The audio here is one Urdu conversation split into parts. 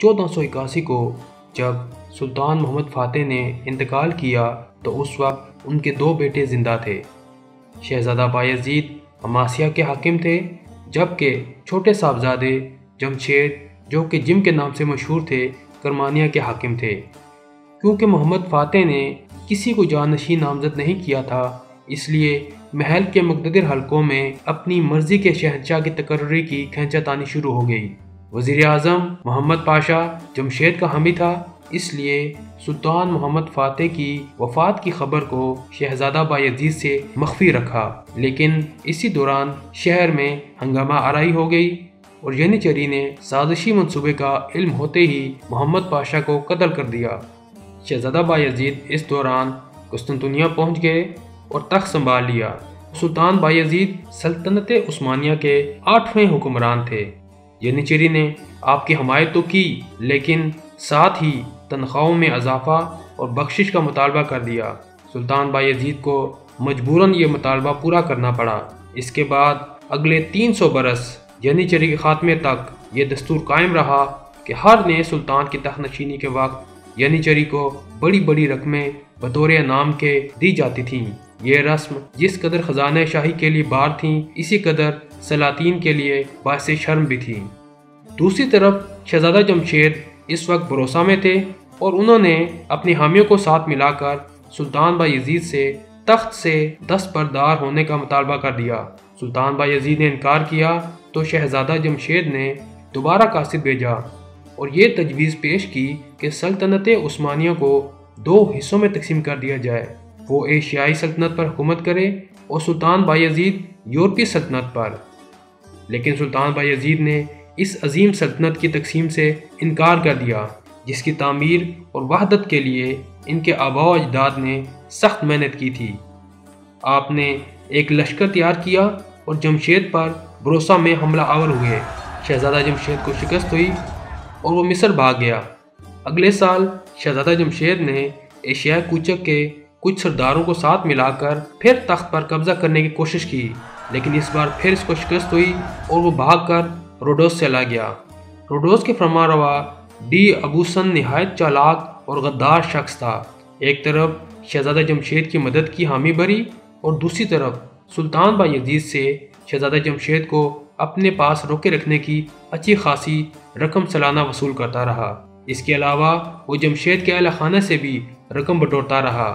1481 کو جب سلطان محمد فاتح نے انتقال کیا تو اس وقت ان کے 2 بیٹے زندہ تھے۔ شہزادہ بایزید عماسیہ کے حاکم تھے، جبکہ چھوٹے صاحبزادے جمشید جو کہ جم کے نام سے مشہور تھے کرمانیہ کے حاکم تھے۔ کیونکہ محمد فاتح نے کسی کو جانشین نامزد نہیں کیا تھا، اس لیے محل کے مقتدر حلقوں میں اپنی مرضی کے شہنشاہ کی تقرری کی کھینچا تانی شروع ہو گئی۔ وزیر اعظم محمد پاشا جمشید کا حامی تھا، اس لیے سلطان محمد فاتح کی وفات کی خبر کو شہزادہ بایزید سے مخفی رکھا، لیکن اسی دوران شہر میں ہنگامہ آرائی ہو گئی اور ینیچری نے سازشی منصوبے کا علم ہوتے ہی محمد پاشا کو قتل کر دیا۔ شہزادہ بایزید اس دوران قسطنطنیہ پہنچ گئے اور تخت سنبھال لیا۔ سلطان بایزید سلطنت عثمانیہ کے 8ویں حکمران تھے۔ ینیچری نے آپ کی حمایت تو کی، لیکن ساتھ ہی تنخواہوں میں اضافہ اور بخشش کا مطالبہ کر دیا۔ سلطان بایزید کو مجبوراً یہ مطالبہ پورا کرنا پڑا۔ اس کے بعد اگلے 300 برس ینیچری کے خاتمے تک یہ دستور قائم رہا کہ ہر نئے سلطان کی تخت نشینی کے وقت ینیچری کو بڑی بڑی رقمیں بطور انعام کے دی جاتی تھیں۔ یہ رسم جس قدر خزانہ شاہی کے لیے بار تھیں، اسی قدر سلاطین کے لیے باعث شرم بھی تھیں۔ دوسری طرف شہزادہ جمشید اس وقت بھروسہ میں تھے اور انہوں نے اپنی حامیوں کو ساتھ ملا کر سلطان بایزید سے تخت سے دستبردار ہونے کا مطالبہ کر دیا۔ سلطان بایزید نے انکار کیا تو شہزادہ جمشید نے دوبارہ قاصد بھیجا اور یہ تجویز پیش کی کہ سلطنت عثمانیہ کو 2 حصوں میں تقسیم کر دیا جائے، وہ ایشیائی سلطنت پر حکومت کرے اور سلطان بایزید یورپی سلطنت پر۔ لیکن سلطان بایزید نے اس عظیم سلطنت کی تقسیم سے انکار کر دیا، جس کی تعمیر اور وحدت کے لیے ان کے آباء و اجداد نے سخت محنت کی تھی۔ آپ نے ایک لشکر تیار کیا اور جمشید پر بھروسہ میں حملہ آور ہوئے۔ شہزادہ جمشید کو شکست ہوئی اور وہ مصر بھاگ گیا۔ اگلے سال شہزادہ جمشید نے ایشیائی کوچک کے کچھ سرداروں کو ساتھ ملا کر پھر تخت پر قبضہ کرنے کی کوشش کی، لیکن اس بار پھر اس کو شکست ہوئی اور وہ بھاگ کر روڈوس چلا گیا۔ روڈوس کے فرمانروا ڈی ابوسن نہایت چالاک اور غدار شخص تھا۔ ایک طرف شہزادہ جمشید کی مدد کی حامی بھری اور دوسری طرف سلطان بایزید سے شہزادہ جمشید کو اپنے پاس روکے رکھنے کی اچھی خاصی رقم سالانہ وصول کرتا رہا۔ اس کے علاوہ وہ جمشید کے اہل خانہ سے بھی رقم بٹورتا رہا۔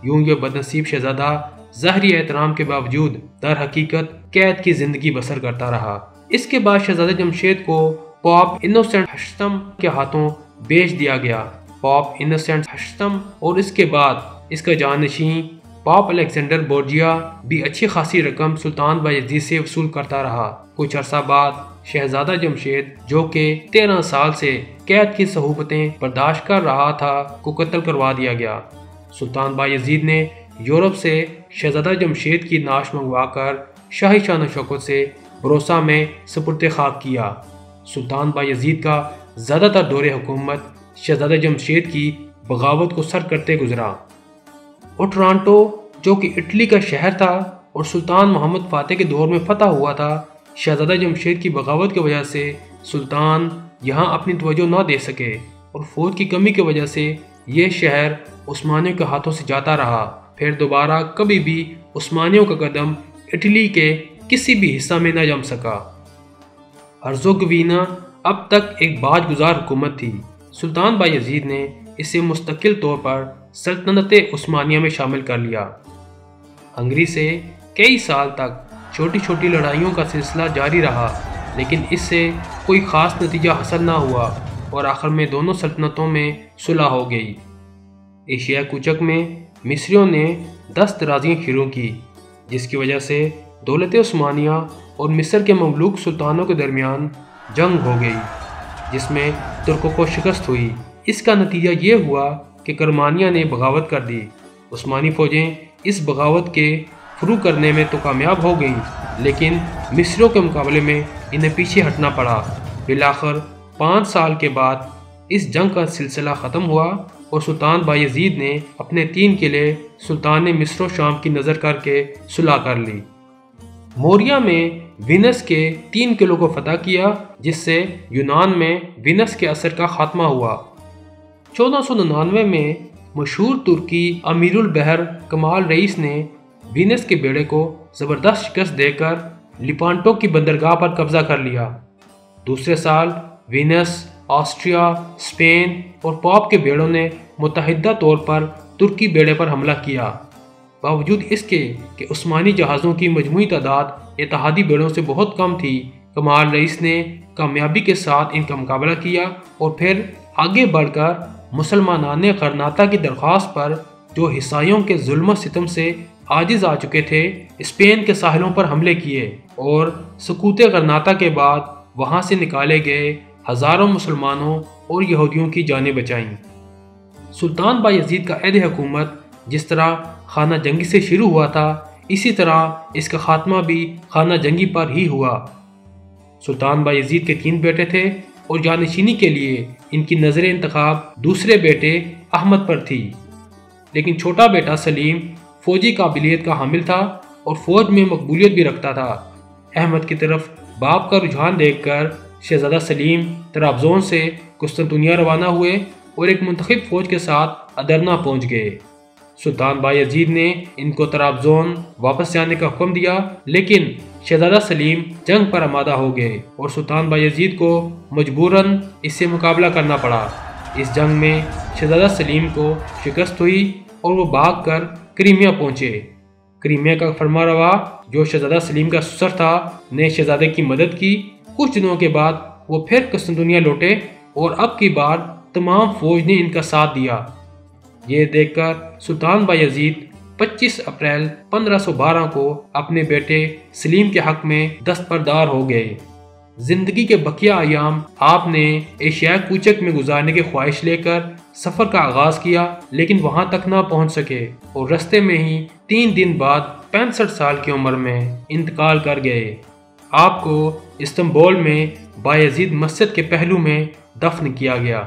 یوں یہ بدنصیب شہزادہ ظاہری احترام کے باوجود در حقیقت قید کی زندگی بسر کرتا رہا۔ اس کے بعد شہزادہ جمشید کو پوپ انوسنٹ ہشتم کے ہاتھوں بیچ دیا گیا۔ پوپ انوسنٹ ہشتم اور اس کے بعد اس کا جانشین پوپ الیگزینڈر بورجیا بھی اچھی خاصی رقم سلطان بایزید سے وصول کرتا رہا۔ کچھ عرصہ بعد شہزادہ جمشید جو کہ 13 سال سے قید کی صعوبتیں برداشت کر رہا تھا کو قتل کروا دیا گیا۔ سلطان بایزید نے یورپ سے شہزادہ جمشید کی نعش منگوا کر شاہی شان و شوکت سے بھروسہ میں سپرد خاک کیا۔ سلطان بایزید کا زیادہ تر دور حکومت شہزادہ جمشید کی بغاوت کو سر کرتے گزرا۔ اوٹرانٹو جو کہ اٹلی کا شہر تھا اور سلطان محمد فاتح کے دور میں فتح ہوا تھا، شہزادہ جمشید کی بغاوت کی وجہ سے سلطان یہاں اپنی توجہ نہ دے سکے اور فوج کی کمی کی وجہ سے یہ شہر عثمانیوں کے ہاتھوں سے جاتا رہا۔ پھر دوبارہ کبھی بھی عثمانیوں کا قدم اٹلی کے کسی بھی حصہ میں نہ جم سکا۔ ہرزوگوینہ اب تک ایک باج گزار حکومت تھی۔ سلطان بایزید نے اسے مستقل طور پر سلطنت عثمانیہ میں شامل کر لیا۔ ہنگری سے کئی سال تک چھوٹی چھوٹی لڑائیوں کا سلسلہ جاری رہا، لیکن اس سے کوئی خاص نتیجہ حاصل نہ ہوا اور آخر میں دونوں سلطنتوں میں صلح ہو گئی۔ ایشیا کوچک میں مصریوں نے دست درازیاں شروع کی، جس کی وجہ سے دولت عثمانیہ اور مصر کے مملوک سلطانوں کے درمیان جنگ ہو گئی، جس میں ترکوں کو شکست ہوئی۔ اس کا نتیجہ یہ ہوا کہ کرمانیہ نے بغاوت کر دی۔ عثمانی فوجیں اس بغاوت کے شروع کرنے میں تو کامیاب ہو گئیں، لیکن مصریوں کے مقابلے میں انہیں پیچھے ہٹنا پڑا۔ بالآخر 5 سال کے بعد اس جنگ کا سلسلہ ختم ہوا اور سلطان بایزید نے اپنے 3 قلعے سلطان مصر و شام کی نظر کر کے صلح کر لی۔ موریہ میں وینس کے 3 قلعوں کو فتح کیا، جس سے یونان میں وینس کے اثر کا خاتمہ ہوا۔ 1499 میں مشہور ترکی امیر البحر کمال رئیس نے وینس کے بیڑے کو زبردست شکست دے کر لیپانٹو کی بندرگاہ پر قبضہ کر لیا۔ دوسرے سال وینس، آسٹریا، اسپین اور پاپ کے بیڑوں نے متحدہ طور پر ترکی بیڑے پر حملہ کیا۔ باوجود اس کے کہ عثمانی جہازوں کی مجموعی تعداد اتحادی بیڑوں سے بہت کم تھی، کمال رئیس نے کامیابی کے ساتھ ان کا مقابلہ کیا اور پھر آگے بڑھ کر مسلمانان غرناطہ کی درخواست پر، جو عیسائیوں کے ظلم و ستم سے عاجز آ چکے تھے، اسپین کے ساحلوں پر حملے کیے اور سقوط غرناطہ کے بعد وہاں سے نکالے گئے ہزاروں مسلمانوں اور یہودیوں کی جانیں بچائیں۔ سلطان بایزید کا عہد حکومت جس طرح خانہ جنگی سے شروع ہوا تھا، اسی طرح اس کا خاتمہ بھی خانہ جنگی پر ہی ہوا۔ سلطان بایزید کے 3 بیٹے تھے اور جانشینی کے لیے ان کی نظر انتخاب دوسرے بیٹے احمد پر تھی، لیکن چھوٹا بیٹا سلیم فوجی قابلیت کا حامل تھا اور فوج میں مقبولیت بھی رکھتا تھا۔ احمد کی طرف باپ کا رجحان دیکھ کر شہزادہ سلیم طرابزون سے قسطنطنیہ روانہ ہوئے اور ایک منتخب فوج کے ساتھ ادرنا پہنچ گئے۔ سلطان بایزید نے ان کو طرابزون واپس جانے کا حکم دیا، لیکن شہزادہ سلیم جنگ پر آمادہ ہو گئے اور سلطان بایزید کو مجبوراً اس سے مقابلہ کرنا پڑا۔ اس جنگ میں شہزادہ سلیم کو شکست ہوئی اور وہ بھاگ کر کریمیا پہنچے۔ کریمیا کا فرمانروا، جو شہزادہ سلیم کا سسر تھا، نے شہزادے کی مدد کی۔ کچھ دنوں کے بعد وہ پھر قسطنطنیہ لوٹے اور اب کی بار تمام فوج نے ان کا ساتھ دیا۔ یہ دیکھ کر سلطان بایزید 25 اپریل 1512 کو اپنے بیٹے سلیم کے حق میں دستبردار ہو گئے۔ زندگی کے بقیہ ایام آپ نے ایشیائے کوچک میں گزارنے کی خواہش لے کر سفر کا آغاز کیا، لیکن وہاں تک نہ پہنچ سکے اور رستے میں ہی 3 دن بعد 65 سال کی عمر میں انتقال کر گئے۔ آپ کو استنبول میں بایزید مسجد کے پہلو میں دفن کیا گیا۔